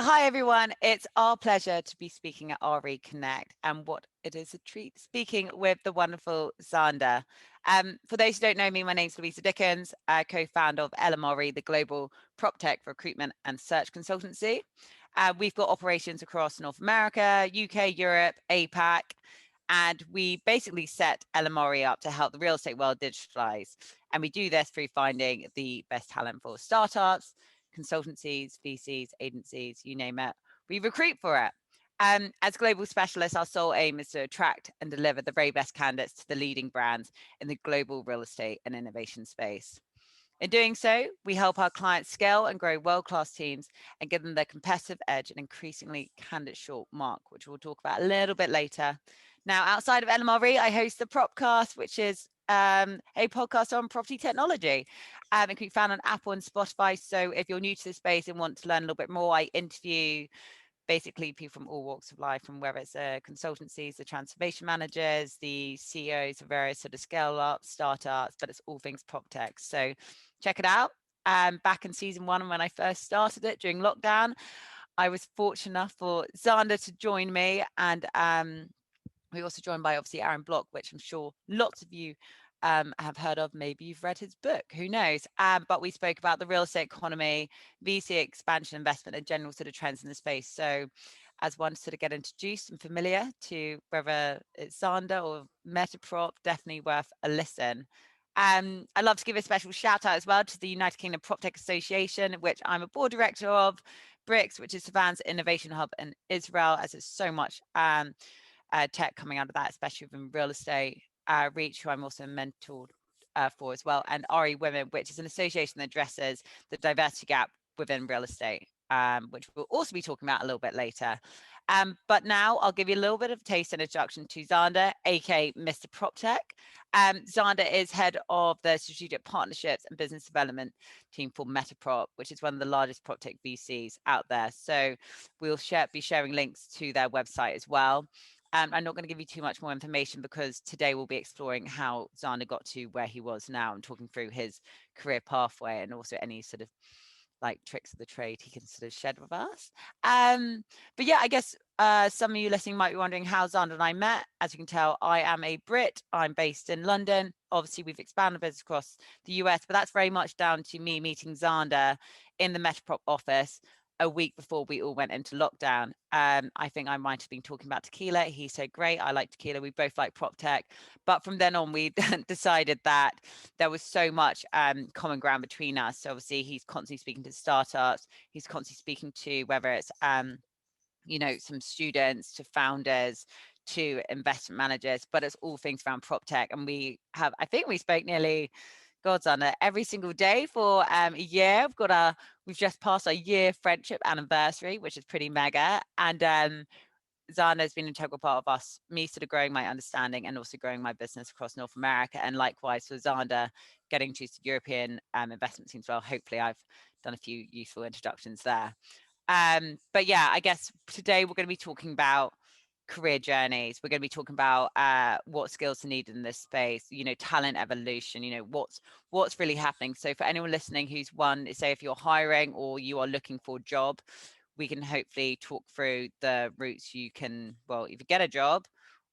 Hi, everyone. It's our pleasure to be speaking at RE Connect, and what it is a treat speaking with the wonderful Zander. For those who don't know me, my name's Louisa Dickins, co-founder of LMRE, the global PropTech recruitment and search consultancy. We've got operations across North America, UK, Europe, APAC, and we basically set LMRE up to help the real estate world digitalize. And we do this through finding the best talent for startups, consultancies, VCs, agencies, you name it. We recruit for it. As global specialists, our sole aim is to attract and deliver the very best candidates to the leading brands in the global real estate and innovation space. In doing so, we help our clients scale and grow world-class teams and give them their competitive edge and increasingly candidate short mark, which we'll talk about a little bit later. Now, outside of LMRE, I host the Propcast, which is a podcast on property technology. It can be found on Apple and Spotify. So if you're new to the space and want to learn a little bit more, I interview basically people from all walks of life, from whether it's consultancies, the transformation managers, the CEOs of various sort of scale up startups, but it's all things prop tech. So check it out. Back in season 1, when I first started it during lockdown, I was fortunate enough for Zander to join me, and we also joined by obviously Aaron Block, which I'm sure lots of you have heard of. Maybe you've read his book, who knows? But we spoke about the real estate economy, VC expansion, investment, and general sort of trends in the space. So as one sort of get introduced and familiar to whether it's Zander or MetaProp, definitely worth a listen. I'd love to give a special shout out as well to the United Kingdom PropTech Association, which I'm a board director of, BRICS, which is Savannah's innovation hub in Israel, as there's so much tech coming out of that, especially within real estate. Reach, who I'm also mentored for as well, and RE Women, which is an association that addresses the diversity gap within real estate, which we'll also be talking about a little bit later. But now I'll give you a little bit of a taste and introduction to Zander, aka Mr. PropTech. Zander is head of the strategic partnerships and business development team for MetaProp, which is one of the largest PropTech VCs out there. So we'll be sharing links to their website as well. I'm not going to give you too much more information because today we'll be exploring how Zander got to where he was now and talking through his career pathway and also any sort of like tricks of the trade he can sort of shed with us. But yeah, I guess some of you listening might be wondering how Zander and I met. As you can tell, I am a Brit. I'm based in London. Obviously, we've expanded business across the US, but that's very much down to me meeting Zander in the MetaProp office a week before we all went into lockdown. I think I might have been talking about tequila. He said, great, I like tequila. We both like prop tech. But from then on, we decided that there was so much common ground between us. So obviously, he's constantly speaking to startups. He's constantly speaking to whether it's, some students, to founders, to investment managers, but it's all things around prop tech. And I think we spoke nearly God's on it every single day for a year. We've just passed our year friendship anniversary, which is pretty mega. And Zander has been an integral part of me sort of growing my understanding and also growing my business across North America. And likewise for Zander getting to European investment teams. Well, hopefully I've done a few useful introductions there. But yeah, I guess today we're going to be talking about career journeys. We're going to be talking about what skills are needed in this space, talent evolution, what's really happening. So for anyone listening who's say if you're hiring or you are looking for a job, we can hopefully talk through the routes you can, either get a job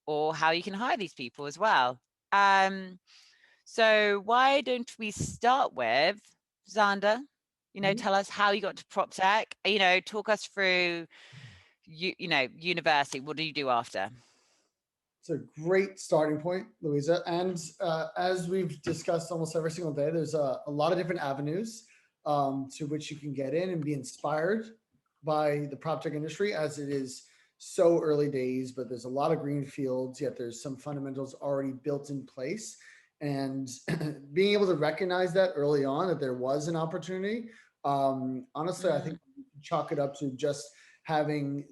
or how you can hire these people as well. So why don't we start with Zander? Tell us how you got to PropTech, talk us through university. What do you do after? It's a great starting point, Louisa. And as we've discussed almost every single day, there's a lot of different avenues to which you can get in and be inspired by the PropTech industry, as it is so early days, but there's a lot of green fields, yet there's some fundamentals already built in place. And being able to recognize that early on, that there was an opportunity, honestly, I think chalk it up to just having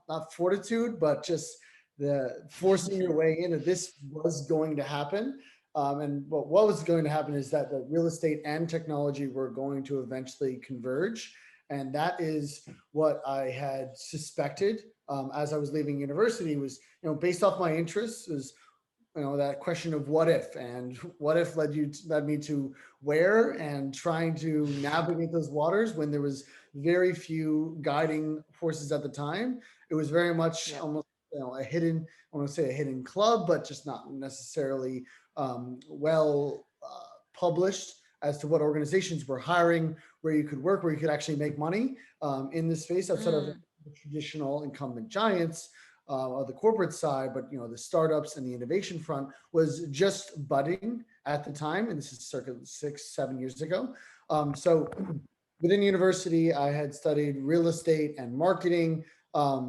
not fortitude, but just the forcing your way in, that this was going to happen. And what was going to happen is that the real estate and technology were going to eventually converge. And that is what I had suspected as I was leaving university was, based off my interests, was that question of what if, and what if led me to where, and trying to navigate those waters when there was very few guiding forces at the time. It was very much Yeah. almost a hidden, I want to say a hidden club, but just not necessarily well published as to what organizations were hiring, where you could work, where you could actually make money in this space outside of Mm, the traditional incumbent giants of the corporate side. But the startups and the innovation front was just budding at the time, and this is circa 6-7 years ago. So within university, I had studied real estate and marketing.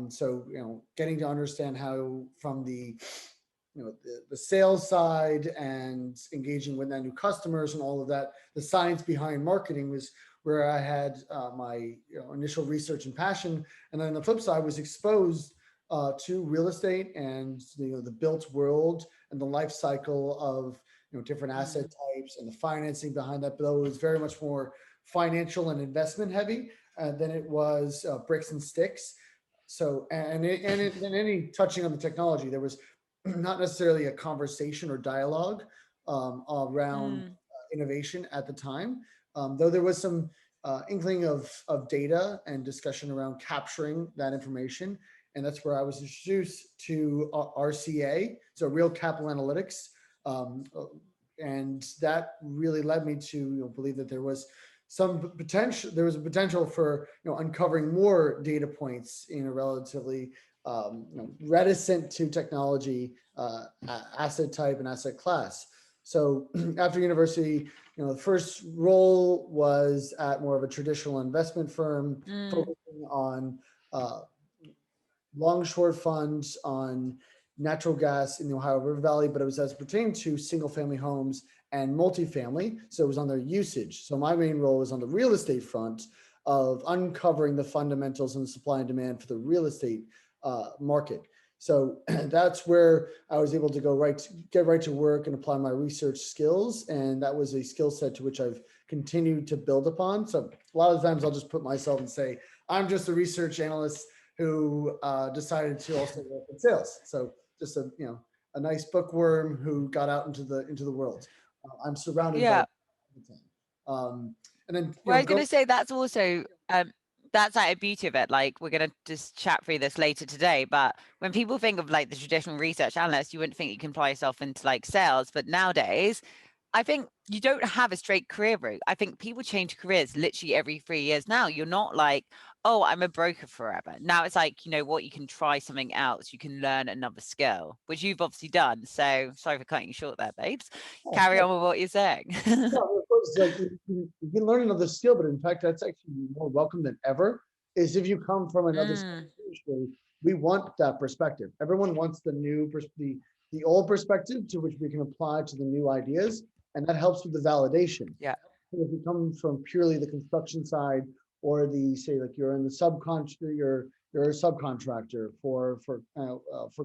So getting to understand how from the sales side and engaging with that new customers and all of that, the science behind marketing was where I had my initial research and passion. And then on the flip side was exposed to real estate and the built world and the life cycle of different asset mm, types and the financing behind that. But it was very much more financial and investment heavy than it was bricks and sticks. So and any touching on the technology, there was not necessarily a conversation or dialogue around mm, innovation at the time, though there was some inkling of data and discussion around capturing that information. And that's where I was introduced to RCA, so Real Capital Analytics. Um, and that really led me to believe that there was a potential for uncovering more data points in a relatively reticent to technology asset type and asset class. So after university, the first role was at more of a traditional investment firm, mm, focusing on uh, long short funds on natural gas in the Ohio River Valley, but it was as pertained to single family homes and multifamily. So it was on their usage. So my main role was on the real estate front of uncovering the fundamentals and the supply and demand for the real estate market. So that's where I was able to get right to work and apply my research skills. And that was a skill set to which I've continued to build upon. So a lot of times I'll just put myself and say, I'm just a research analyst who decided to also work in sales. So just a nice bookworm who got out into the world. I'm surrounded by yeah. content. And then Well, I was go. going to say that's also that's like a beauty of it. Like we're going to just chat through this later today, but when people think of like the traditional research analyst, you wouldn't think you can apply yourself into like sales. But nowadays, I think you don't have a straight career route. I think people change careers literally every 3 years now. You're not like, oh, I'm a broker forever. Now it's like, you know what, you can try something else. You can learn another skill, which you've obviously done. So sorry for cutting you short there, babes. Carry on with what you're saying. Yeah, of course, like you can learn another skill, but in fact, that's actually more welcome than ever. Is if you come from another Mm, industry, we want that perspective. Everyone wants the old perspective to which we can apply to the new ideas, and that helps with the validation. yeah. If you come from purely the construction side, or the say like you're in the you're a subcontractor for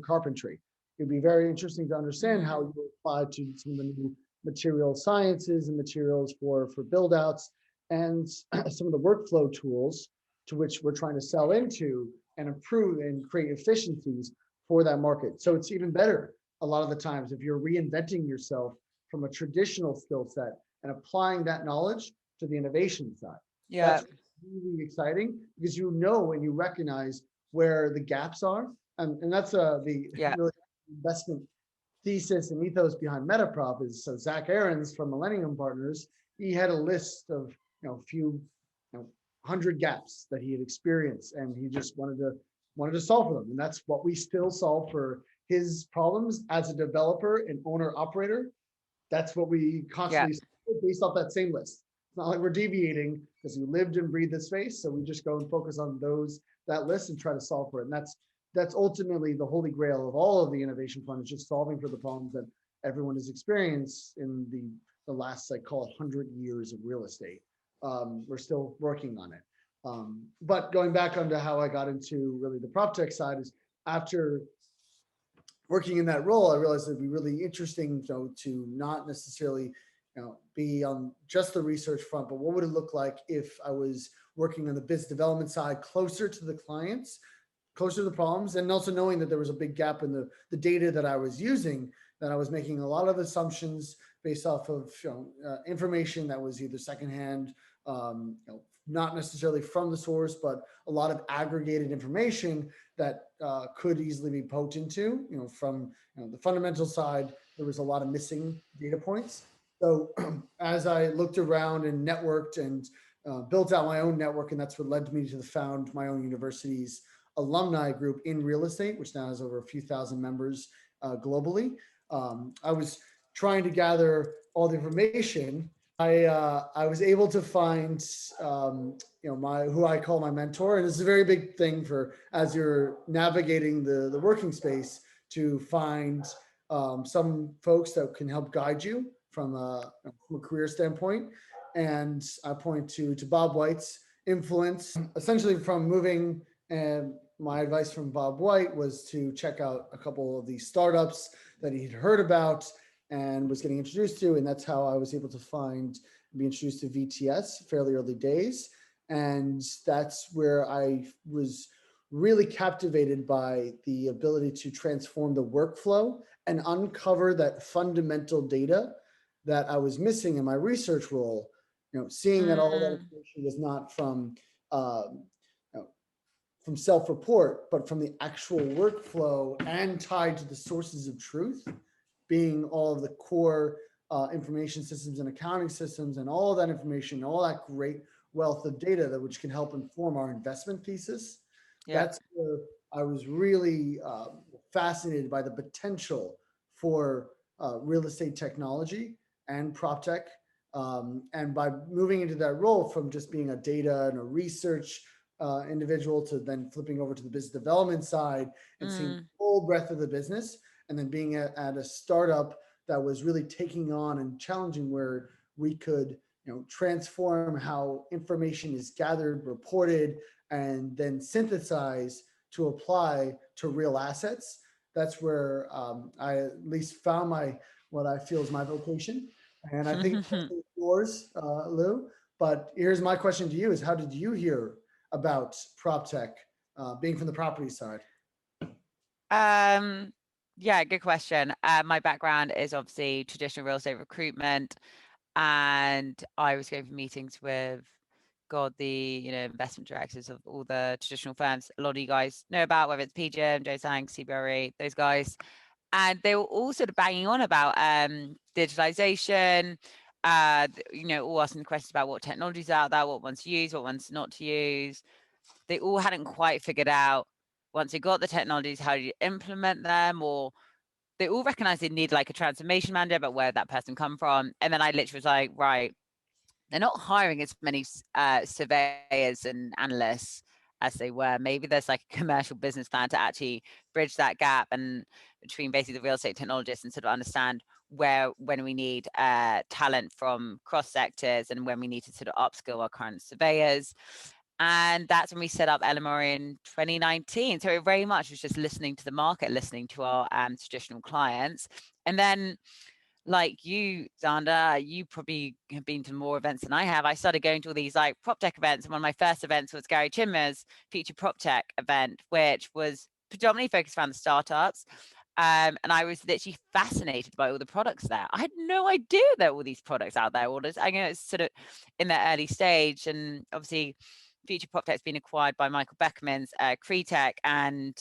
carpentry, it'd be very interesting to understand how Mm, you apply to some of the new material sciences and materials for build outs, and some of the workflow tools to which we're trying to sell into and improve and create efficiencies for that market. So it's even better a lot of the times if you're reinventing yourself from a traditional skill set and applying that knowledge to the innovation side. yeah. That's really exciting because and you recognize where the gaps are. And that's the Yeah. really investment thesis and ethos behind MetaProp is. So Zach Aarons from Millennium Partners, he had a list of few 100 gaps that he had experienced, and he just wanted to solve for them. And that's what we still solve for his problems as a developer and owner operator. That's what we Yeah. constantly based off that same list. It's not like we're deviating because we lived and breathed this space. So we just go and focus on that list and try to solve for it. And that's ultimately the holy grail of all of the innovation fund, is just solving for the problems that everyone has experienced in the last, I call it 100 years of real estate. We're still working on it. But going back onto how I got into really the PropTech side is after working in that role, I realized it'd be really interesting, to not necessarily, be on just the research front, but what would it look like if I was working on the business development side, closer to the clients, closer to the problems, and also knowing that there was a big gap in the data that I was using. that I was making a lot of assumptions based off of information that was either secondhand, not necessarily from the source, but a lot of aggregated information that could easily be poked into. From the fundamental side, there was a lot of missing data points. So as I looked around and networked and built out my own network, and that's what led me to found my own university's alumni group in real estate, which now has over a few thousand members globally. I was trying to gather all the information. I was able to find my who I call my mentor, and it's a very big thing for as you're navigating the working space to find some folks that can help guide you from a career standpoint. And I point to Bob White's influence, essentially from moving. And my advice from Bob White was to check out a couple of these startups that he'd heard about and was getting introduced to. And that's how I was able to be introduced to VTS fairly early days. And that's where I was really captivated by the ability to transform the workflow and uncover that fundamental data that I was missing in my research role. Seeing that all that information was not from self-report, but from the actual workflow and tied to the sources of truth, being all of the core information systems and accounting systems and all of that information, all that great wealth of data that which can help inform our investment thesis. Yeah. That's where I was really fascinated by the potential for real estate technology and PropTech. And by moving into that role from just being a data and a research individual to then flipping over to the business development side and seeing the full breadth of the business, and then being at a startup that was really taking on and challenging where we could transform how information is gathered, reported, and then synthesized to apply to real assets. That's where I at least found what I feel is my vocation. And I think it's yours, Lou. But here's my question to you: is how did you hear about PropTech, being from the property side? Yeah, good question. My background is obviously traditional real estate recruitment, and I was going for meetings with the investment directors of all the traditional firms a lot of you guys know about, whether it's PGIM, Joe Sang, CBRE, those guys, and they were all sort of banging on about digitalization, all asking questions about what technologies are out there, what ones to use, what ones not to use. They all hadn't quite figured out, once you got the technologies, how do you implement them, or they all recognized they need like a transformation manager, but where that person come from. And then I literally was like, right, they're not hiring as many surveyors and analysts as they were. Maybe there's like a commercial business plan to actually bridge that gap and between basically the real estate technologists and sort of understand when we need talent from cross sectors and when we need to sort of upskill our current surveyors. And that's when we set up LMRE in 2019. So it very much was just listening to the market, listening to our traditional clients. And then, like you, Zander, you probably have been to more events than I have. I started going to all these like PropTech events. And one of my first events was Gary Chinmer's Future PropTech event, which was predominantly focused around the startups. And I was literally fascinated by all the products there. I had no idea there were all these products out there. I know it's sort of in the early stage, and obviously Future PropTech's been acquired by Michael Beckerman's Cretech, and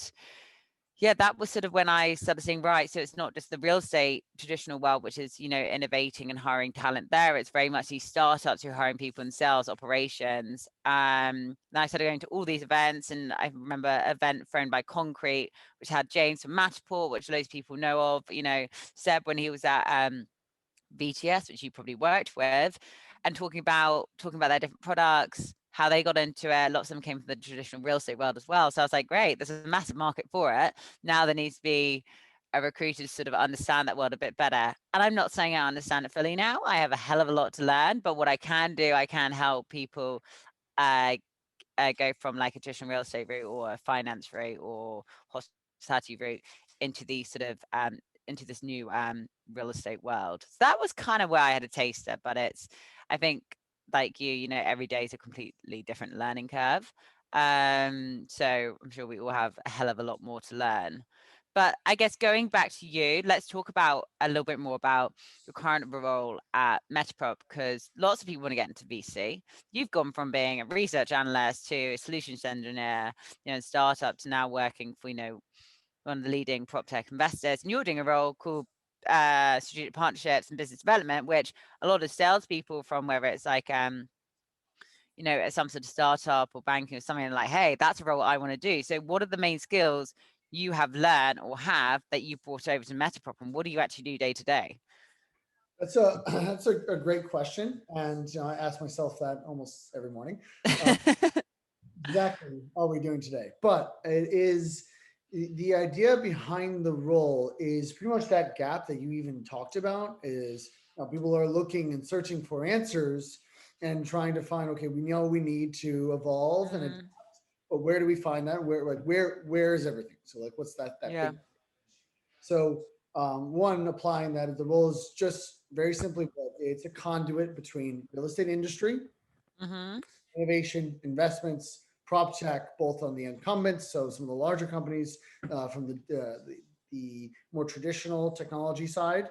yeah, that was sort of when I started seeing, right, so it's not just the real estate traditional world, which is, innovating and hiring talent there. It's very much these startups who are hiring people in sales operations. Then I started going to all these events, and I remember an event thrown by Concrete, which had James from MetaProp, which loads of people know of, Seb when he was at VTS, which you probably worked with, and talking about their different products, how they got into it. Lots of them came from the traditional real estate world as well. So I was like, great, there's a massive market for it. Now there needs to be a recruiter to sort of understand that world a bit better. And I'm not saying I understand it fully now. I have a hell of a lot to learn, but what I can do, I can help people go from like a traditional real estate route or a finance route or hospitality route into these sort of into this new real estate world. So that was kind of where I had a taster, but I think like every day is a completely different learning curve. So I'm sure we all have a hell of a lot more to learn. But I guess going back to you, let's talk about a little bit more about your current role at MetaProp, because lots of people want to get into VC. You've gone from being a research analyst to a solutions engineer, startup, to now working for, one of the leading PropTech investors, and you're doing a role called strategic partnerships and business development, which a lot of salespeople from whether it's like at some sort of startup or banking or something, like, hey, that's a role I want to do. So what are the main skills you have learned or have that you've brought over to MetaProp, and what do you actually do day to day? That's a that's a great question, and I ask myself that almost every morning. Uh, exactly, are we doing today? But it is the idea behind the role is pretty much that gap that you even talked about. Is people are looking and searching for answers and trying to find. Okay, we know we need to evolve and Mm, but where do we find that? Where is everything? So like, what's that yeah. big? So one, applying that, the role is just very simply put, it's a conduit between real estate industry, Mm-hmm. innovation, investments, prop tech, both on the incumbents, so some of the larger companies from the more traditional technology side,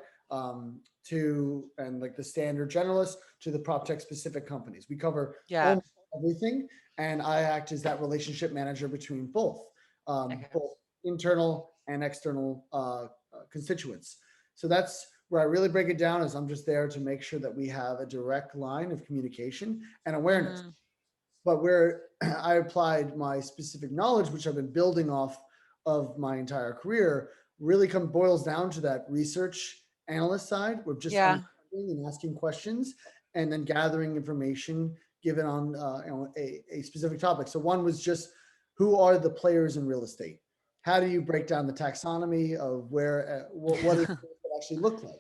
to and like the standard generalists to the prop tech specific companies. We cover Yeah. almost everything, and I act as that relationship manager between Okay. both internal and external constituents. So that's where I really break it down. Is I'm just there to make sure that we have a direct line of communication and awareness. Mm, But where I applied my specific knowledge, which I've been building off of my entire career, really boils down to that research analyst side. We're just yeah. understanding and asking questions, and then gathering information given on a specific topic. So one was just, who are the players in real estate? How do you break down the taxonomy of where what does it actually look like?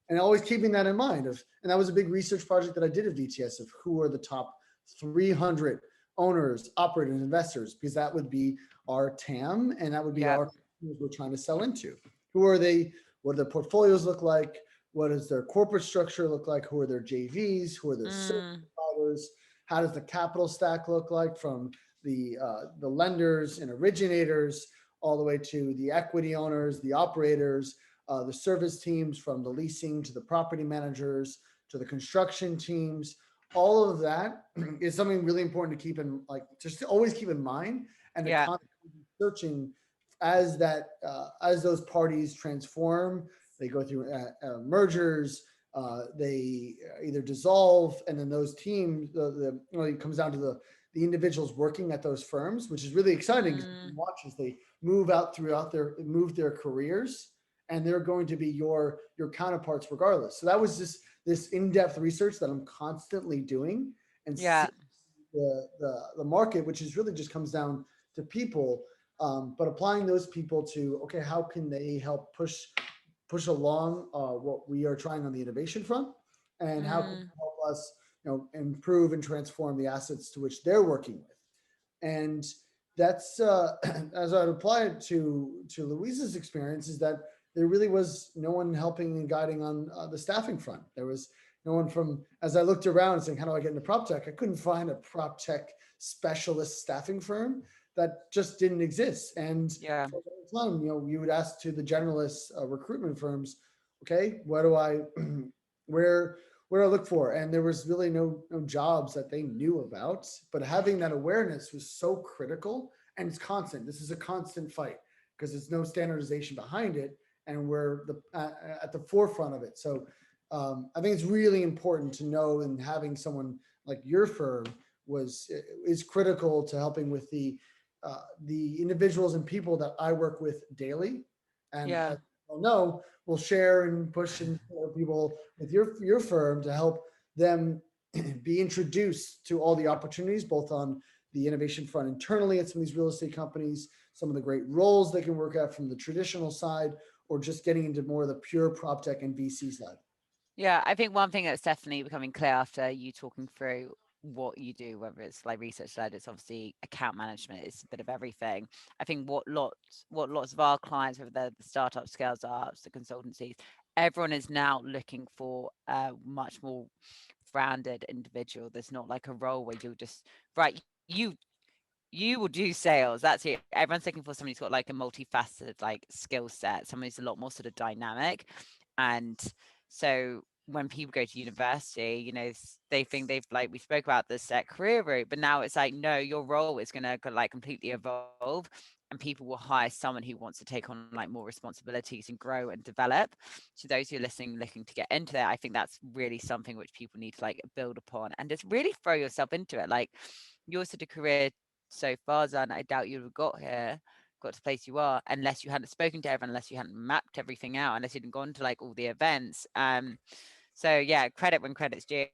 And always keeping that in mind. And that was a big research project that I did at VTS, of who are the top 300 owners, operators, investors, because that would be our TAM, and that would be Yeah. our customers we're trying to sell into. Who are they? What do their portfolios look like? What does their corporate structure look like? Who are their JVs? Who are their service Mm, providers? How does the capital stack look like, from the lenders and originators all the way to the equity owners, the operators, the service teams, from the leasing to the property managers to the construction teams. All of that is something really important to keep in, like, just to always keep in mind, and to yeah. constantly be searching as those parties transform. They go through mergers. They either dissolve, and then those teams, it comes down to the individuals working at those firms, which is really exciting, because you Mm, can watch as they move their careers, and they're going to be your counterparts regardless. So that was just this in-depth research that I'm constantly doing, and yeah. see the market, which is really just comes down to people, but applying those people to, okay, how can they help push along what we are trying on the innovation front, and how can Mm, they help us improve and transform the assets to which they're working with. And that's as I'd apply it to Louisa's experience, is that there really was no one helping and guiding on the staffing front. There was no one from, as I looked around saying, how do I get into prop tech? I couldn't find a prop tech specialist staffing firm. That just didn't exist. And yeah. for a long time, you would ask to the generalist recruitment firms, okay, what do I, where what do I look for? And there was really no jobs that they knew about. But having that awareness was so critical, and it's constant. This is a constant fight, because there's no standardization behind it, and we're at the forefront of it. So I think it's really important to know, and having someone like your firm is critical to helping with the individuals and people that I work with daily. And Yeah. as you know, we'll share and push and people with your firm to help them be introduced to all the opportunities, both on the innovation front internally at some of these real estate companies, some of the great roles they can work at from the traditional side, or just getting into more of the pure prop tech and VC side. Yeah, I think one thing that's definitely becoming clear after you talking through what you do, whether it's like research led, it's obviously account management, it's a bit of everything. I think what lots of our clients, whether they're the startup scales ups, the consultancies, everyone is now looking for a much more rounded individual. There's not like a role where you're just right. You you will do sales. That's it. Everyone's looking for somebody who's got like a multifaceted like skill set, someone who's a lot more sort of dynamic. And so when people go to university, you know, they think they've, like we spoke about, the set career route, but now it's like, no, your role is going to like completely evolve, and people will hire someone who wants to take on like more responsibilities and grow and develop. So those who are listening, looking to get into that, I think that's really something which people need to like build upon and just really throw yourself into it. Like your sort of career so far, Zan, I doubt you'd have got to the place you are unless you hadn't spoken to everyone, unless you hadn't mapped everything out, unless you'd gone to like all the events. So yeah, credit when credit's due.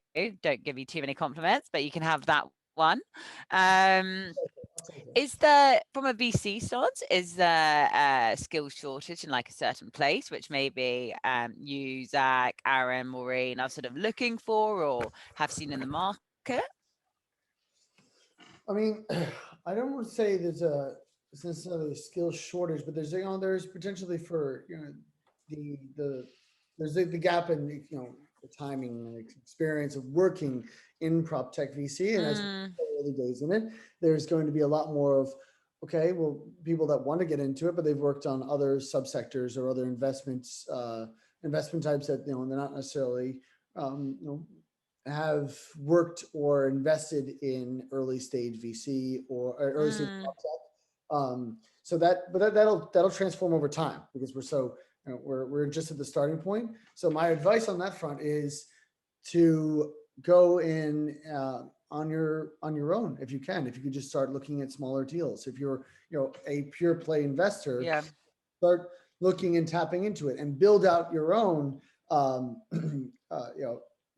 Don't give you too many compliments, but you can have that one. Um, is there, from a VC stance, is there a skill shortage in like a certain place, which maybe you, Zach, Aaron, Maureen are sort of looking for or have seen in the market? I mean, I don't want to say there's a it's necessarily a skill shortage, but there's potentially for the there's the gap in the timing and experience of working in prop tech VC, and as Mm, early days in it, there's going to be a lot more of okay, well, people that want to get into it, but they've worked on other subsectors or other investment types that they're not necessarily have worked or invested in early stage VC or early stage mm, prop tech. So that'll transform over time because we're just at the starting point. So my advice on that front is to go in on your own if you can. If you could just start looking at smaller deals. If you're a pure play investor, yeah. start looking and tapping into it and build out your own um,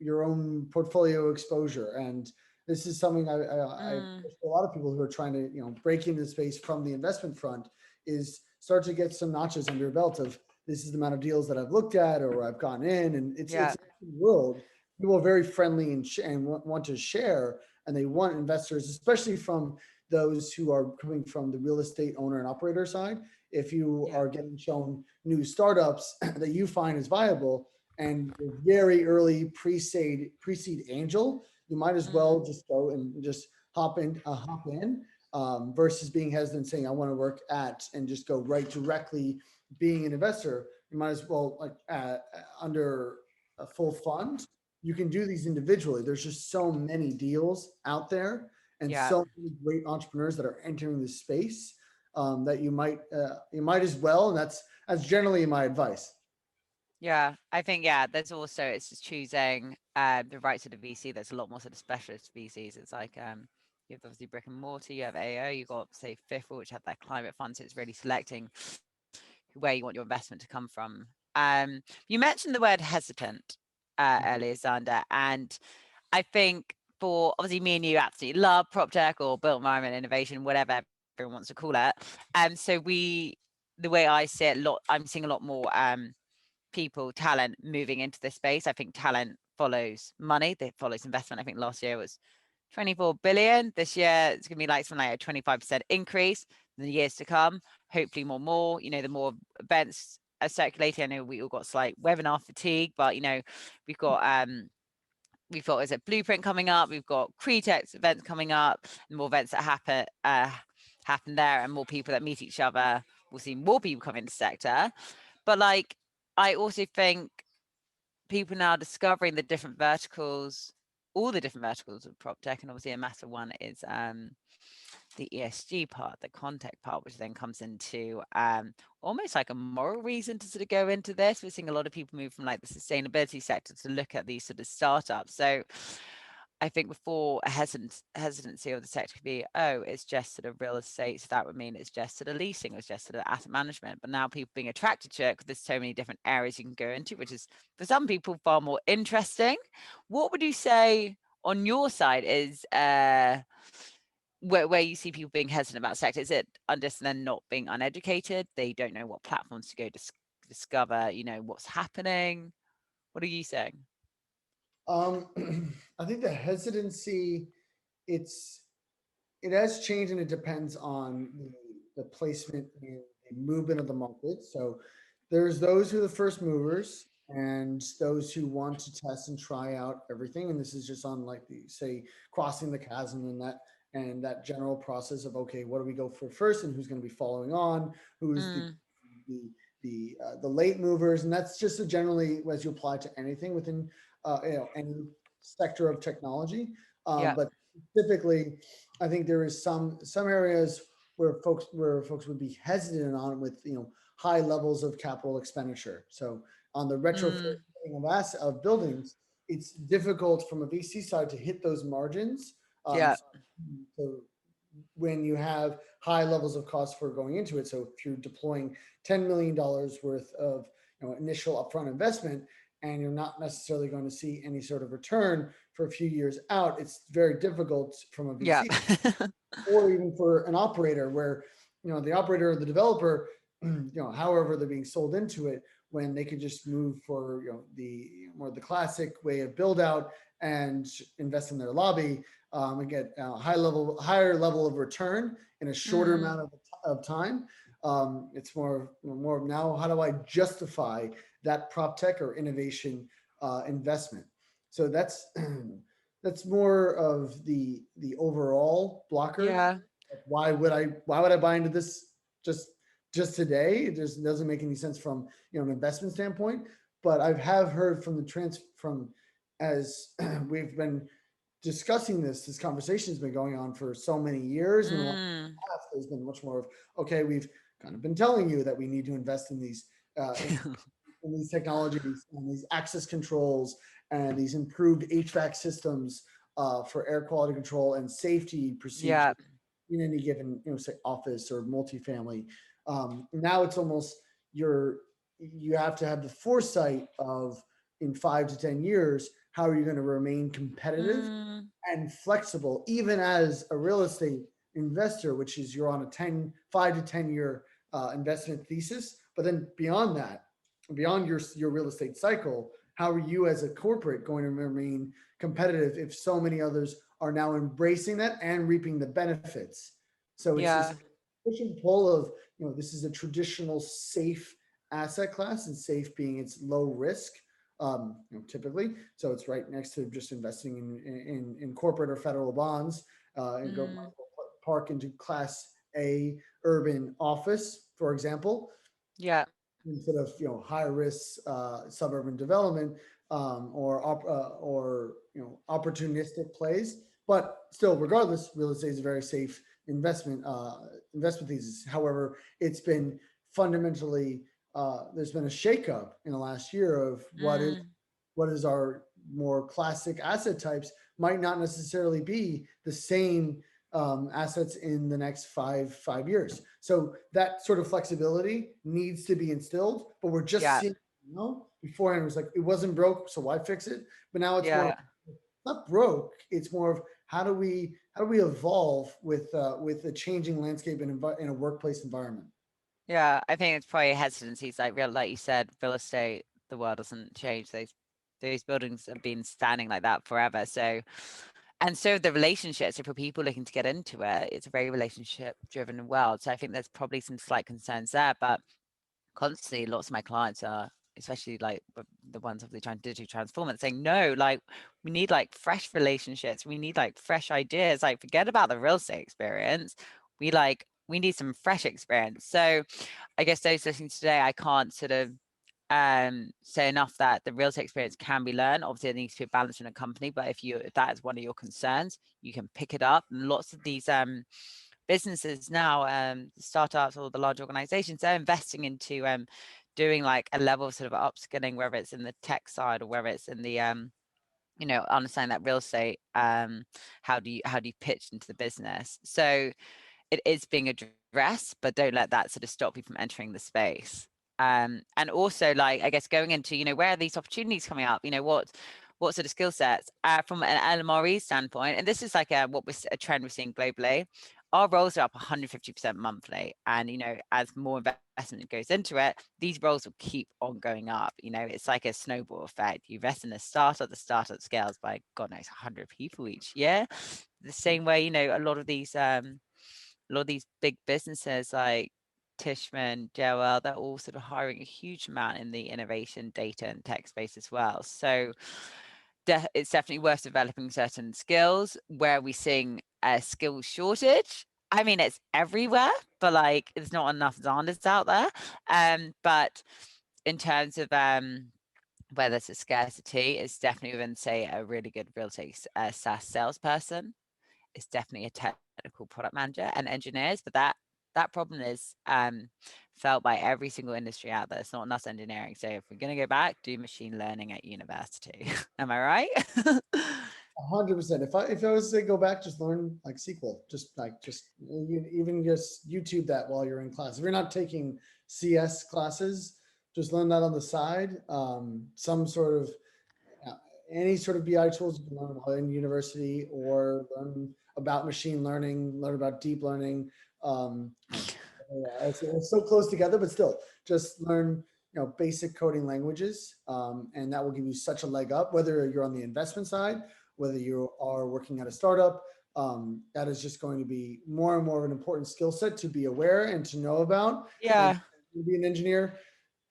your own portfolio exposure. And this is something I Mm, a lot of people who are trying to break into the space from the investment front is start to get some notches under your belt of this is the amount of deals that I've looked at or I've gone in, and it's yeah. a world. People are very friendly and want to share, and they want investors, especially from those who are coming from the real estate owner and operator side. If you Yeah. are getting shown new startups that you find is viable and you're very early pre-seed angel, you might as well Mm, just go and just hop in versus being hesitant saying I want to work at and just go right directly being an investor. You might as well like under a full fund. You can do these individually. There's just so many deals out there and yeah. so many great entrepreneurs that are entering the space that you might as well. And that's generally my advice. Yeah, I think there's also, it's just choosing the right sort of VC. There's a lot more sort of specialist VCs. It's like you have obviously brick and mortar, you have AO, you got say FIFL, which have their climate fund. So it's really selecting where you want your investment to come from. You mentioned the word hesitant earlier, Zander, and I think for obviously me and you absolutely love prop tech or built environment innovation, whatever everyone wants to call it. So the way I see it, I'm seeing a lot more people, talent moving into this space. I think talent follows money, that follows investment. I think last year was 24 billion. This year it's gonna be like something like a 25% increase in the years to come. Hopefully more. You know, the more events are circulating. I know we all got slight webinar fatigue, but we've got is it Blueprint coming up, we've got Cretex events coming up, and more events that happen there, and more people that meet each other. We'll see more people come into the sector. But like, I also think people now discovering the different verticals, all the different verticals of prop tech, and obviously a massive one is the ESG part, the contact part, which then comes into almost like a moral reason to sort of go into this. We're seeing a lot of people move from like the sustainability sector to look at these sort of startups. So I think before a hesitancy of the sector could be, oh, it's just sort of real estate. So that would mean it's just sort of leasing, it's just sort of asset management. But now people being attracted to it because there's so many different areas you can go into, which is for some people far more interesting. What would you say on your side is where you see people being hesitant about sector? Is it just them not being uneducated? They don't know what platforms to go to discover, what's happening. What are you saying? I think the hesitancy, it's it has changed and it depends on the placement and the movement of the market. So there's those who are the first movers and those who want to test and try out everything. And this is just on like the say crossing the chasm in that and that general process of, okay, what do we go for first, and who's going to be following on, who's Mm, the the late movers, and that's just a generally as you apply to anything within any sector of technology. yeah. But typically, I think there is some areas where folks would be hesitant on with high levels of capital expenditure. So on the Mm, retrofitting of buildings, it's difficult from a VC side to hit those margins. yeah. So when you have high levels of cost for going into it. So if you're deploying $10 million worth of initial upfront investment, and you're not necessarily going to see any sort of return for a few years out, it's very difficult from a Yeah. VC or even for an operator where the operator or the developer, however they're being sold into it, when they could just move for the more the classic way of build out and invest in their lobby, and get higher level of return in a shorter Mm, amount of time. It's more now, how do I justify that prop tech or innovation investment? So that's that's more of the overall blocker. yeah. Why would I buy into this just today? It just doesn't make any sense from an investment standpoint. But I have heard from as we've been discussing this conversation has been going on for so many years, and a lot of Mm, past, there's been much more of, okay, we've kind of been telling you that we need to invest in these in these technologies and these access controls and these improved HVAC systems for air quality control and safety yeah. procedures in any given, say office or multifamily. Now it's almost you have to have the foresight of, in 5 to 10 years, how are you going to remain competitive Mm, and flexible, even as a real estate investor, which is you're on a 5 to 10 year investment thesis. But then beyond that, beyond your real estate cycle, how are you as a corporate going to remain competitive if so many others are now embracing that and reaping the benefits? So it's this yeah. push and pull of, this is a traditional safe asset class, and safe being it's low risk, typically. So it's right next to just investing in corporate or federal bonds, and go Mm, park into class A urban office, for example, yeah. instead of high risk suburban development, or opportunistic plays. But still, regardless, real estate is a very safe investment thesis. However, it's been fundamentally there's been a shakeup in the last year of Mm, what is our more classic asset types might not necessarily be the same assets in the next five years. So that sort of flexibility needs to be instilled. But we're just yeah. seeing, beforehand it was like it wasn't broke, so why fix it? But now it's more Yeah. not broke. It's more of how do we evolve with a changing landscape in a workplace environment. Yeah. I think it's probably hesitancies like you said, real estate, the world doesn't change. Those buildings have been standing like that forever. So, and so the relationships, so for people looking to get into it, it's a very relationship driven world. So I think there's probably some slight concerns there, but constantly lots of my clients are, especially like the ones obviously trying to digitally transform it, saying no, like we need like fresh relationships, we need like fresh ideas, like forget about the real estate experience, we need some fresh experience. So I guess those listening today, I can't sort of say enough that the real estate experience can be learned. Obviously, it needs to be balanced in a company, but if that is one of your concerns, you can pick it up. And lots of these businesses now, startups or the large organizations, they're investing into doing like a level of sort of upskilling, whether it's in the tech side or whether it's in the understanding that real estate, how do you pitch into the business. So it is being addressed, but don't let that sort of stop you from entering the space. And also, like, I guess going into, where are these opportunities coming up? What sort of skill sets from an LMRE standpoint? And this is like a trend we're seeing globally. Our roles are up 150% monthly, and as more investment goes into it, these roles will keep on going up. It's like a snowball effect. You invest in a startup, the startup scales by God knows 100 people each year. The same way, a lot of these big businesses like Tishman, JLL, they're all sort of hiring a huge amount in the innovation, data, and tech space as well. So it's definitely worth developing certain skills. Where we seeing a skill shortage, I mean, it's everywhere, but like there's not enough Zanders out there. But in terms of where there's a scarcity, it's definitely within, say, a really good real estate SaaS salesperson. It's definitely a technical product manager and engineers, but that problem is felt by every single industry out there. It's not enough engineering. So if we're going to go back, do machine learning at university. Am I right? 100%. If I was to go back, just learn like SQL, just even just YouTube that while you're in class. If you're not taking CS classes, just learn that on the side. Some sort of uh, any sort of BI tools you can learn while in university, or learn about machine learning, learn about deep learning. It's so close together, but still, just learn basic coding languages, and that will give you such a leg up. Whether you're on the investment side, whether you are working at a startup, that is just going to be more and more of an important skill set to be aware and to know about. And Yeah. to be an engineer,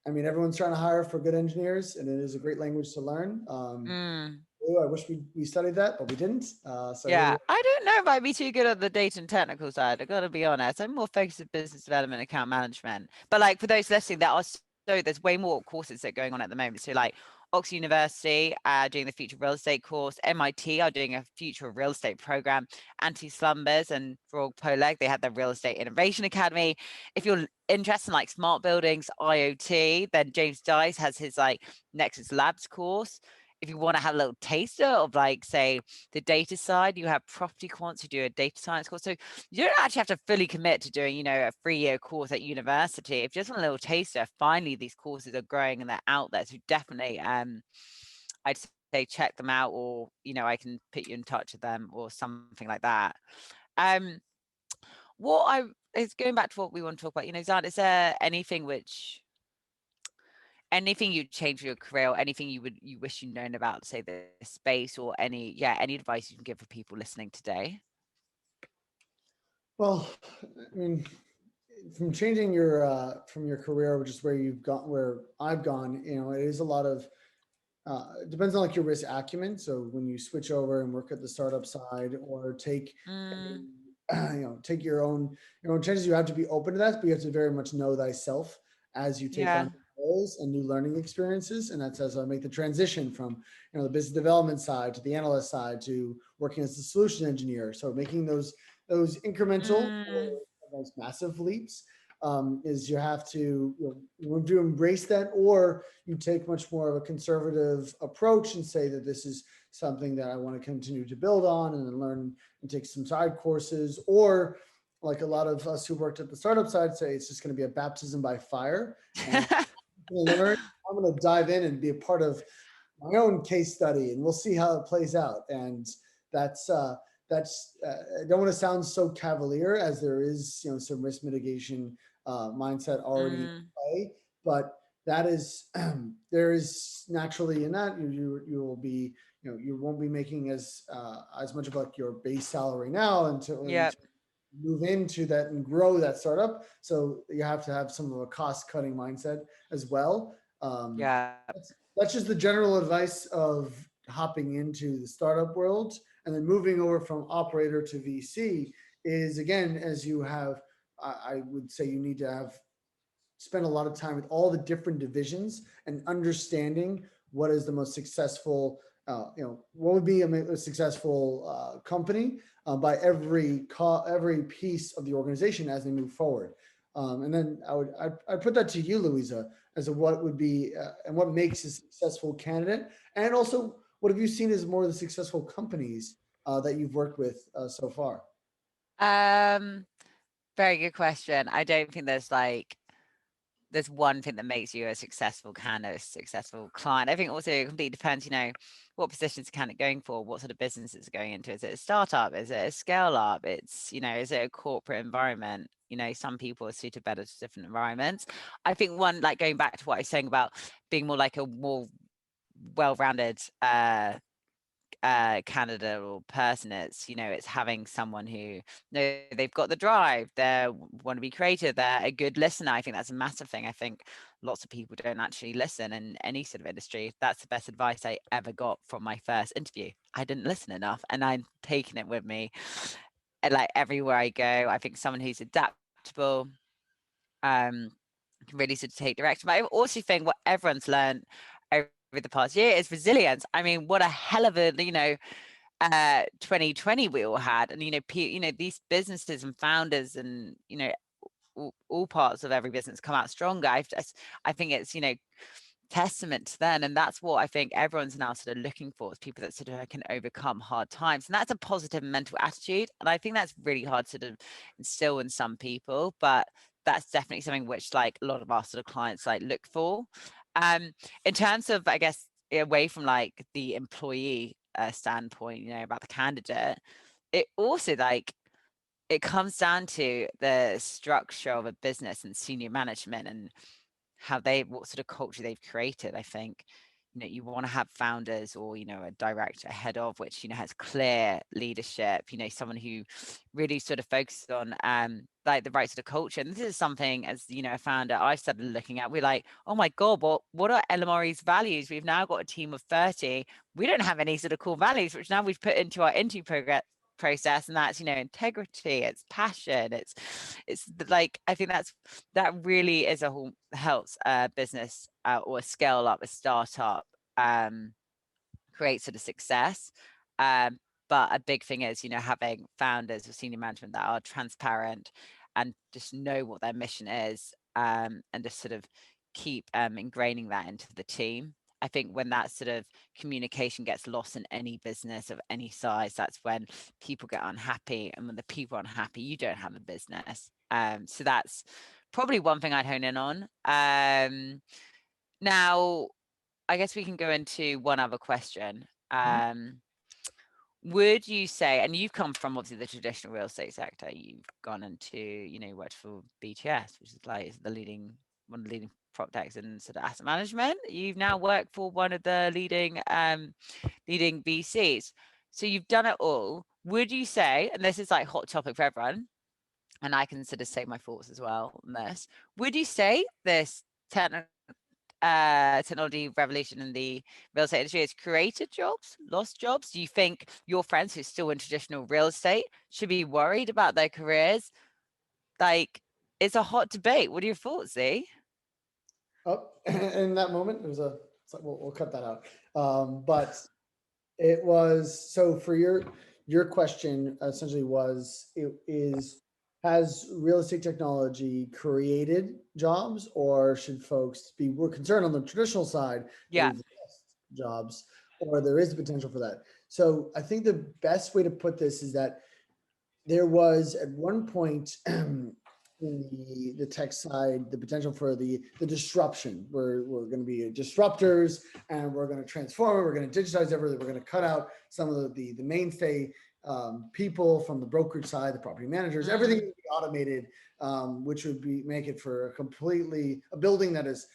I mean, everyone's trying to hire for good engineers, and it is a great language to learn. Mm. I wish we studied that, but we didn't. So here we Yeah, are. I don't know if I'd be too good at the data and technical side. I've got to be honest. I'm more focused on business development, account management. But like for those listening, there's way more courses that are going on at the moment. So like Oxford University doing the future real estate course, MIT are doing a future real estate program, Anti Slumbers and Frog Poleg, they have their real estate innovation academy. If you're interested in like smart buildings, IoT, then James Dice has his like Nexus Labs course. If you want to have a little taster of like, say, the data side, you have property quants who do a data science course. So you don't actually have to fully commit to doing, a 3-year course at university. If you just want a little taster, finally these courses are growing and they're out there. So definitely, I'd say check them out, or I can put you in touch with them or something like that. What I is going back to what we want to talk about. Zan, is there anything you'd change for your career, or anything you wish you'd known about, say, this space, or any advice you can give for people listening today? Well, I mean, from changing your from your career, which is where you've gone, where I've gone, it is a lot of it depends on like your risk acumen. So when you switch over and work at the startup side, or take Mm, take your own chances, you have to be open to that, but you have to very much know thyself as you take yeah. on roles and new learning experiences. And that's as I make the transition from the business development side to the analyst side to working as a solution engineer. So making those incremental or Mm, those massive leaps, is you have to to embrace that, or you take much more of a conservative approach and say that this is something that I want to continue to build on and then learn and take some side courses, or like a lot of us who worked at the startup side say it's just going to be a baptism by fire, and I'm going to learn. I'm going to dive in and be a part of my own case study, and we'll see how it plays out. And that's I don't want to sound so cavalier, as there is some risk mitigation mindset already in mm, play, but that is there is naturally in that you will be you won't be making as much of like your base salary now until you yeah, move into that and grow that startup. So you have to have some of a cost cutting mindset as well. Um, yeah, that's just the general advice of hopping into the startup world, and then moving over from operator to VC is, again, as you have, I would say you need to have spend a lot of time with all the different divisions and understanding what is the most successful, what would be a successful company by every piece of the organization as they move forward. And then I'd put that to you, Louisa, as to what would be and what makes a successful candidate, and also what have you seen as more of the successful companies that you've worked with so far? um very good question. I don't think there's one thing that makes you a successful candidate, a successful client. I think also it completely depends, what positions the candidate going for, what sort of business it's going into. Is it a startup? Is it a scale up? Is it a corporate environment? Some people are suited better to different environments. I think one, like going back to what I was saying about being more like a more well-rounded candidate or person. It's, it's having someone who they've got the drive, they want to be creative, they're a good listener. I think that's a massive thing. I think lots of people don't actually listen in any sort of industry. That's the best advice I ever got from my first interview. I didn't listen enough, and I'm taking it with me like everywhere I go. I think someone who's adaptable, can really sort of take direction. But I also think what everyone's learned over the past year is resilience. I mean, what a hell of a 2020 we all had, and these businesses and founders and all parts of every business come out stronger. I think it's testament to them, and that's what I think everyone's now sort of looking for, is people that sort of can overcome hard times, and that's a positive mental attitude. And I think that's really hard to sort of instill in some people, but that's definitely something which like a lot of our sort of clients like look for. In terms of, I guess, away from like the employee standpoint, about the candidate, it also like it comes down to the structure of a business and senior management and what sort of culture they've created. I think you want to have founders or a director, head of, which has clear leadership, someone who really sort of focuses on like the right sort of culture. And this is something, as a founder, I started looking at. We're like, oh my god, what are LMRE's values? We've now got a team of 30. We don't have any sort of core values, which now we've put into our interview process, and that's integrity, it's passion, it's like, I think that really is a whole helps a business or a scale up, a startup, create sort of success. But a big thing is having founders or senior management that are transparent and just know what their mission is, and just sort of keep ingraining that into the team. I think when that sort of communication gets lost in any business of any size, that's when people get unhappy. And when the people are unhappy, you don't have a business. So that's probably one thing I'd hone in on. Now, I guess we can go into one other question. Would you say, and you've come from obviously the traditional real estate sector, you've gone into, worked for BTS, which is like one of the leading PropTechs in sort of asset management. You've now worked for one of the leading VCs. So you've done it all. Would you say, and this is like hot topic for everyone, and I can sort of say my thoughts as well on this, would you say this technology revolution in the real estate industry has created jobs, lost jobs? Do you think your friends who are still in traditional real estate should be worried about their careers? Like, it's a hot debate. What are your thoughts, Z? Oh, in that moment, it was it's like, we'll cut that out. But it was, so for your question essentially has real estate technology created jobs, or should folks be more concerned on the traditional side that Yeah. we've lost jobs, or there is potential for that? So I think the best way to put this is that there was at one point in the tech side the potential for the disruption. We're going to be disruptors, and we're going to transform it. We're going to digitize everything. We're going to cut out some of the mainstay people from the brokerage side, the property managers. Everything would be automated, which would make it for a building that has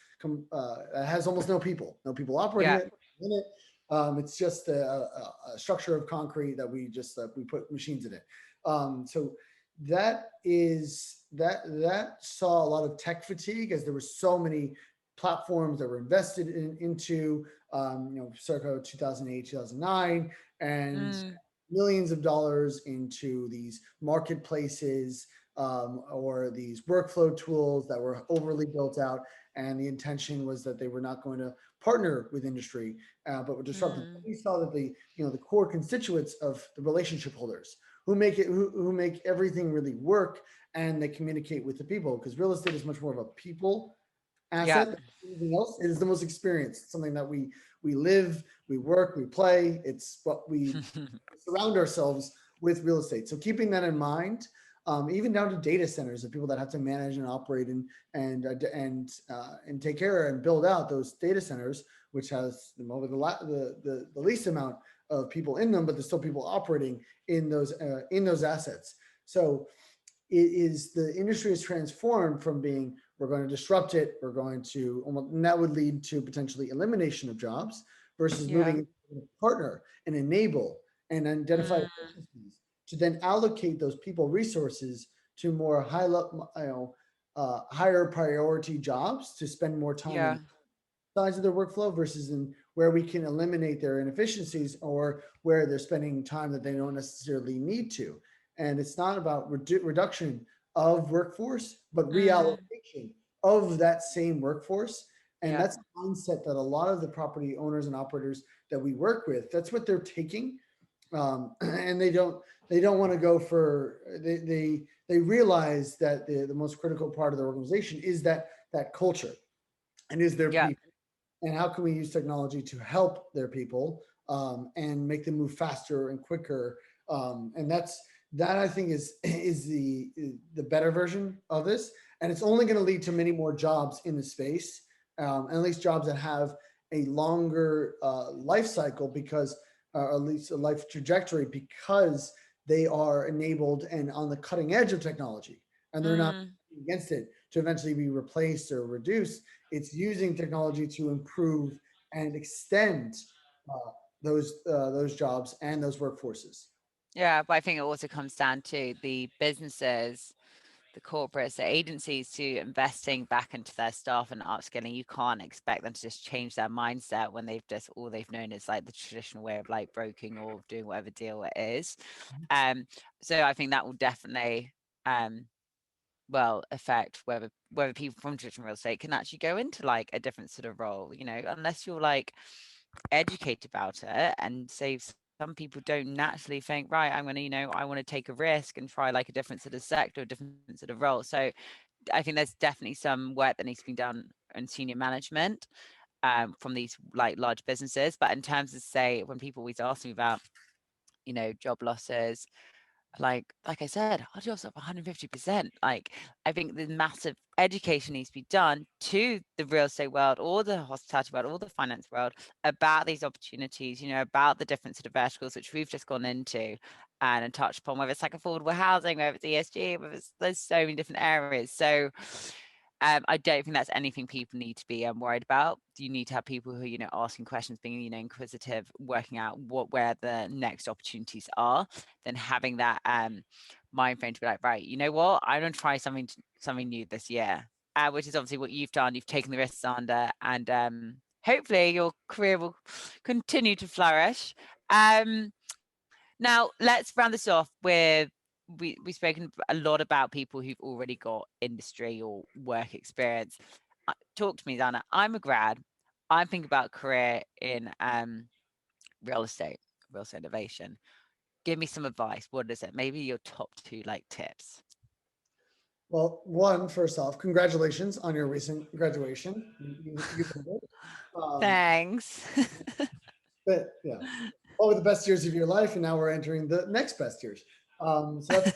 almost no people operating it in it. It's just a structure of concrete that we put machines in it. So that saw a lot of tech fatigue, as there were so many platforms that were invested into, circa 2008, 2009, and millions of dollars into these marketplaces, or these workflow tools that were overly built out. And the intention was that they were not going to partner with industry, but were disruptive. We saw that the core constituents of the relationship holders who make everything really work, and they communicate with the people, because real estate is much more of a people asset than anything else. It is the most experience. It's something that we live, we work, we play. It's what we surround ourselves with real estate. So keeping that in mind, even down to data centers, of people that have to manage and operate and take care and build out those data centers, which has the least amount of people in them, but there's still people operating in those assets. So the industry is transformed from being, we're going to disrupt it, and that would lead to potentially elimination of jobs, versus moving partner and enable and identify Mm, efficiencies to then allocate those people resources to more high level, higher priority jobs to spend more time yeah. in sides of their workflow versus in where we can eliminate their inefficiencies or where they're spending time that they don't necessarily need to. And it's not about reduction of workforce, but Mm, reallocation of that same workforce. And yeah. that's the mindset that a lot of the property owners and operators that we work with, that's what they're taking. And they don't want to go for they realize that the most critical part of the organization is that culture and is their Yeah. people, and how can we use technology to help their people, and make them move faster and quicker. And that I think is the better version of this, and it's only going to lead to many more jobs in the space, and at least jobs that have a longer life cycle because, or at least a life trajectory, because they are enabled and on the cutting edge of technology, and they're not Mm, against it to eventually be replaced or reduced. It's using technology to improve and extend uh, those jobs and those workforces. yeah. But I think it also comes down to the businesses, the corporates, the agencies to investing back into their staff and upskilling. You can't expect them to just change their mindset when they've just all they've known is like the traditional way of like broking or doing whatever deal it is. Um, so I think that will definitely um well affect whether people from traditional real estate can actually go into like a different sort of role, unless you're like educated about it and say some people don't naturally think, right, I'm going to, I want to take a risk and try like a different sort of sector, a different sort of role. So I think there's definitely some work that needs to be done in senior management from these like large businesses. But in terms of say when people always ask me about, job losses, like I said, our jobs up 150%. Like I think the massive education needs to be done to the real estate world or the hospitality world or the finance world about these opportunities, about the different sort of verticals which we've just gone into and touched upon, whether it's like affordable housing, whether it's ESG, whether it's there's so many different areas. So I don't think that's anything people need to be worried about. You need to have people who are, asking questions, being, inquisitive, working out where the next opportunities are, then having that mind frame to be like, right, you know what, I'm going to try something new this year, which is obviously what you've done. You've taken the risks under, and hopefully your career will continue to flourish. Now let's round this off with we've spoken a lot about people who've already got industry or work experience. Talk to me, Dana. I'm a grad. I'm thinking about a career in real estate, real estate innovation. Give me some advice. What is it? Maybe your top two like tips. Well, one, first off, congratulations on your recent graduation. You did it. Um, Thanks. but yeah, probably the best years of your life, and now we're entering the next best years. So that's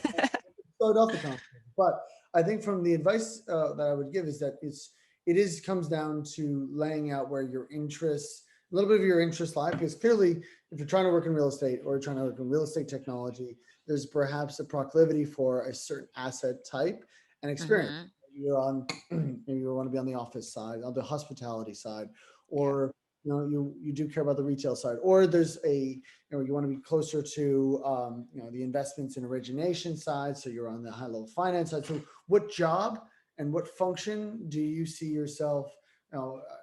start off the conversation. But I think from the advice that I would give is that it is comes down to laying out where your interests, a little bit of your interest lie, because clearly, if you're trying to work in real estate or you're trying to work in real estate technology, there's perhaps a proclivity for a certain asset type and experience. Hmm. You're on, maybe you want to be on the office side, on the hospitality side, Yeah. or you do care about the retail side, or there's you want to be closer to the investments and origination side, so you're on the high level finance side. So what job and what function do you see yourself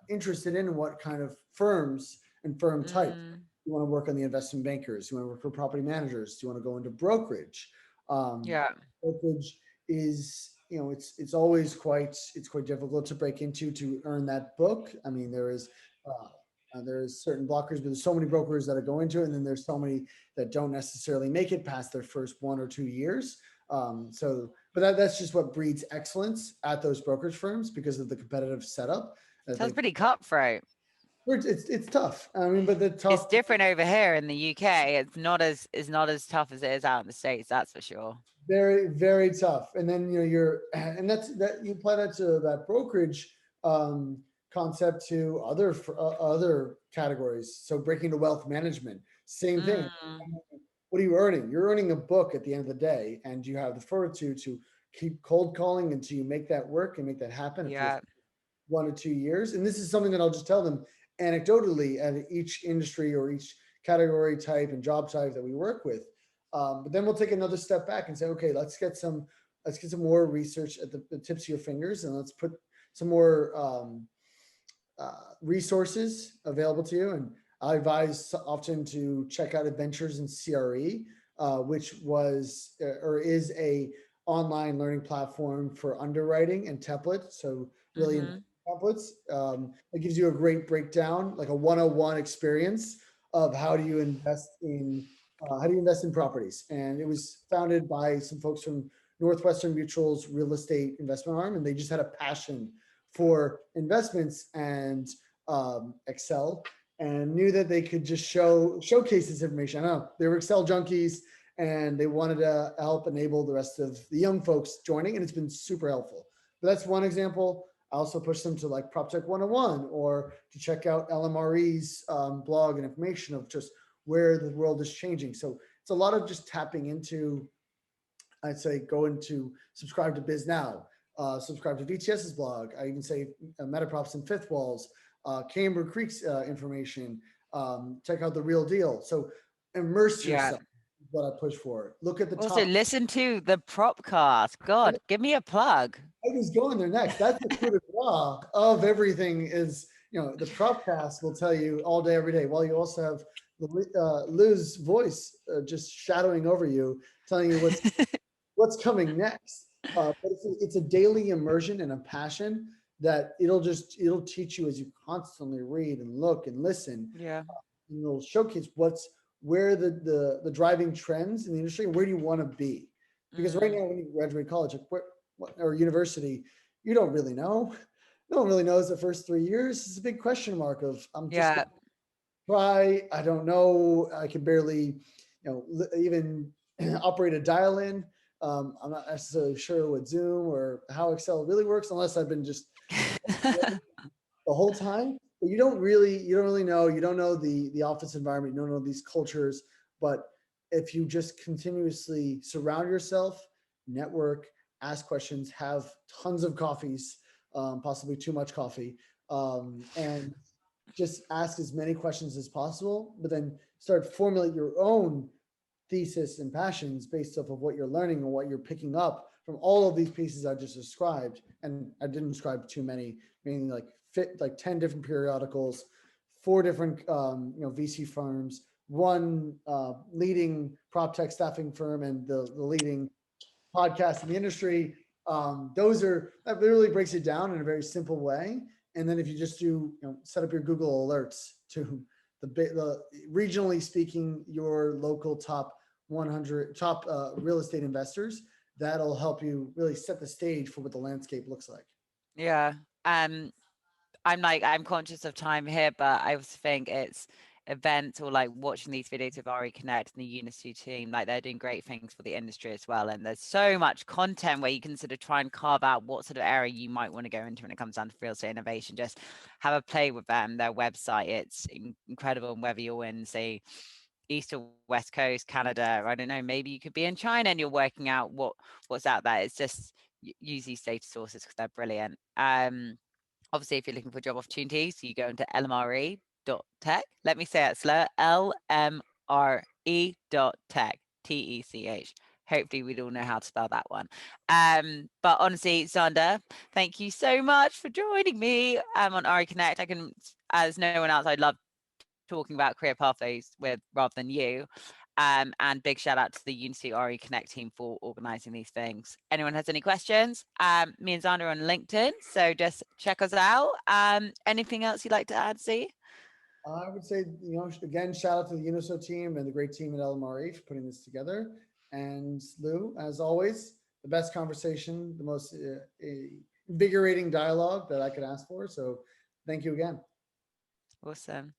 interested in, and what kind of firms and firm type? Mm, You want to work on the investment bankers, you want to work for property managers, do you want to go into brokerage? um, yeah. Brokerage is, it's quite difficult to break into to earn that book. I mean, there's certain blockers, but there's so many brokers that are going to it, and then there's so many that don't necessarily make it past their first 1 or 2 years. But that's just what breeds excellence at those brokerage firms because of the competitive setup. Sounds pretty cutthroat. It's tough. I mean, but the It's tough, different over here in the UK. It's not as tough as it is out in the States, that's for sure. very, very tough. And then and that you apply that to that brokerage um, concept to other categories. So breaking to wealth management, same thing. Mm, What are you earning? You're earning a book at the end of the day, and you have the fortitude to keep cold calling until you make that work and make that happen. If you're yeah. 1 or 2 years, and this is something that I'll just tell them. anecdotally at each industry or each category type and job type that we work with. But then we'll take another step back and say, okay, let's get some more research at the tips of your fingers, and let's put some more resources available to you. And I advise often to check out Adventures in CRE, which was or is a online learning platform for underwriting and template. So really Mm-hmm. templates. It gives you a great breakdown, like a 101 experience of how do you invest in properties. And it was founded by some folks from Northwestern Mutual's real estate investment arm, and they just had a passion for investments and Excel, and knew that they could just showcase this information. I don't know, they were Excel junkies, and they wanted to help enable the rest of the young folks joining, and it's been super helpful. But that's one example. I also push them to like PropTech 101 or to check out LMRE's blog and information of just where the world is changing. So it's a lot of just tapping into, I'd say, go into subscribe to Biz Now, subscribe to VTS's blog. I even say MetaProps and Fifth Walls, Camber Creek's information, check out The Real Deal. So immerse Yeah. yourself is what I push for. Look at the Also, top. listen to the Propcast. God, give me a plug. I was going there next. That's the coup de grace of everything is, the PropCast will tell you all day, every day, while you also have Lou's voice just shadowing over you, telling you what's coming next. But it's a daily immersion and a passion that it'll teach you as you constantly read and look and listen. Yeah. And it'll showcase where the driving trends in the industry and where do you want to be. Because right Mm. now when you graduate college, or university, you don't really know. No one really knows the first 3 years. It's a big question mark of I'm just Yeah. gonna try. I don't know. I can barely, even operate a dial-in. I'm not necessarily sure what Zoom or how Excel really works unless I've been just the whole time. But you don't really know. You don't know the office environment. You don't know these cultures. But if you just continuously surround yourself, network, ask questions, have tons of coffees, possibly too much coffee, and just ask as many questions as possible, but then start formulate your own thesis and passions based off of what you're learning and what you're picking up from all of these pieces I just described. And I didn't describe too many, meaning like 10 different periodicals, 4 different VC firms, one leading prop tech staffing firm, and the leading podcast in the industry. That really breaks it down in a very simple way. And then if you just set up your Google alerts to the regionally speaking, your local top 100 top real estate investors, that'll help you really set the stage for what the landscape looks like. Yeah. Um, I'm conscious of time here, but I also think it's events or like watching these videos of RE Connect and the Unity team, like they're doing great things for the industry as well. And there's so much content where you can sort of try and carve out what sort of area you might want to go into when it comes down to real estate innovation. Just have a play with them, their website. It's incredible. And whether you're in, say, East or West Coast, Canada, I don't know, maybe you could be in China and you're working out what's out there. It's just use these data sources because they're brilliant. Obviously, if you're looking for job opportunities, you go into LMRE.tech. Let me say it slow, LMRE.tech, TECH. Hopefully we'd all know how to spell that one. But honestly, Zander, thank you so much for joining me on RE Connect. I can, as no one else, I love talking about career pathways with rather than you. And big shout out to the Unity RE Connect team for organizing these things. Anyone has any questions? Me and Zander are on LinkedIn, so just check us out. Anything else you'd like to add, Z? I would say, again, shout out to the Uniso team and the great team at LMRE for putting this together. And Lou, as always, the best conversation, the most invigorating dialogue that I could ask for. So thank you again. Awesome.